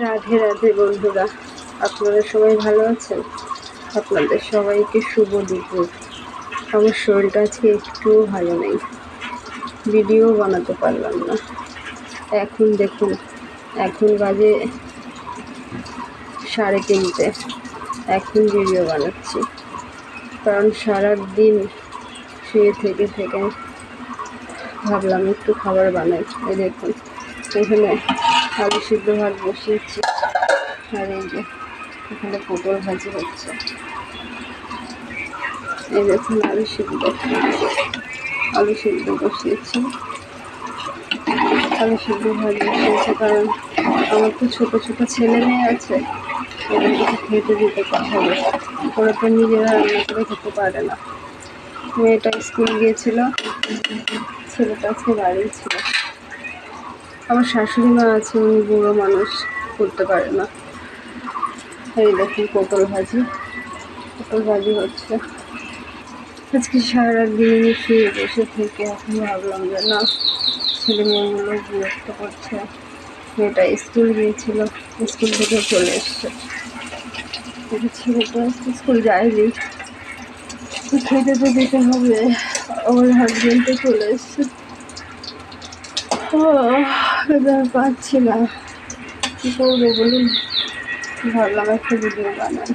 রাধে রাধে বন্ধুরা, আপনারা সবাই ভালো আছেন? আপনাদের সবাইকে শুভ দুপুর। আমার শরীরটা আজকে একটুও ভালো নেই, ভিডিও বানাতে পারলাম না। এখন দেখুন, এখন বাজে 3:30, এখন ভিডিও বানাচ্ছি, কারণ সারাদিন শুয়ে থেকে ভাবলাম একটু খাবার বানাই। এই দেখুন, এখানে আলু সিদ্ধ ভাত বসিয়েছি, আর এই যে এখানে পটল ভাজি হচ্ছে। এই দেখুন আলু সিদ্ধ বসিয়েছি, আলু সিদ্ধ ভাজি বসিয়েছি, কারণ আমার তো ছোটো ছেলে মেয়ে আছে, ওদেরকে খেতে দিতে হবে। ওরা তো নিজেরা রান্না করে খেতে পারে না। মেয়েটা স্কুল গিয়েছিল, ছেলেটা আজকে বাড়ি ছিল। আমার শাশুড়ি মা আছে, উনি বুড়ো মানুষ, করতে পারে না। এই দেখুন পটল ভাজি হচ্ছে। আজকে সারাদিন শুয়ে বসে থেকে এখন ভাবলাম যে না, ছেলে মেয়েগুলো বিরক্ত করছে। মেয়েটা স্কুল গিয়েছিল, স্কুল থেকে চলে এসছে। ছেলেটা স্কুল যায়নি, খেতে তো দিতে হবে। আমার হাজবেন্ডও চলে এসছে, পাচ্ছি না, কী করবো বলুন। ভাবলাম একটা ভিডিও বানাই,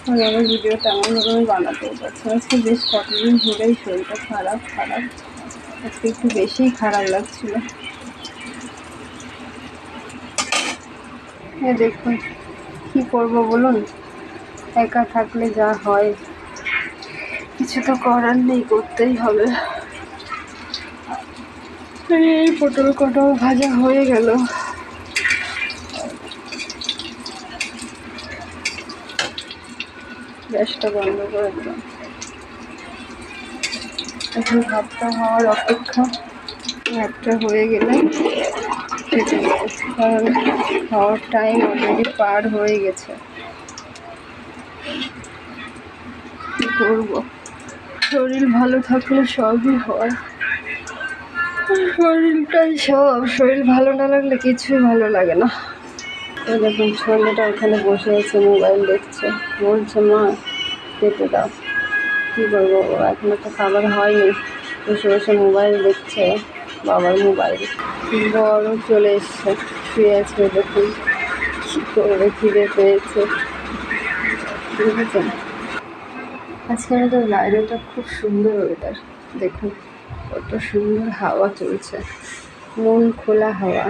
আর আমার ভিডিওটা এমনভাবে আমি বানাতেও পারছি। আজকে বেশ কতদিন ধরেই শরীরটা খারাপ, আজকে একটু বেশিই খারাপ লাগছিল। দেখুন কি করবো বলুন, একা থাকলে যা হয়, কিছু তো করার নেই, করতেই হবে। এই পটল কটাও ভাজা হয়ে গেল। গ্যাসটা বন্ধ করে দিলাম, এখন ভাতটা হওয়ার অপেক্ষা। ভাতটা হয়ে গেলে খেতে যাবো, কারণ খাওয়ার টাইম অলরেডি পার হয়ে গেছে। কী করবো, শরীর ভালো থাকলে সবই হয়, শরীরটাই সব। শরীর ভালো না লাগলে কিছুই ভালো লাগে না। দেখুন ছেলেটা ওখানে বসে আছে, মোবাইল দেখছে, বলছে মা খেতে দাও। কী করবো, এখনো তো খাবার হয়নি, বসে মোবাইল দেখছে, বাবার মোবাইল। বড় চলে এসছে, শুয়ে আছে, দেখুন কী করবে, খিদে পেয়েছে, বুঝেছেন। আজকের তো বাইরেটা খুব সুন্দর ওয়েদার, দেখুন কত সুন্দর হাওয়া চলছে, মন খোলা হাওয়া।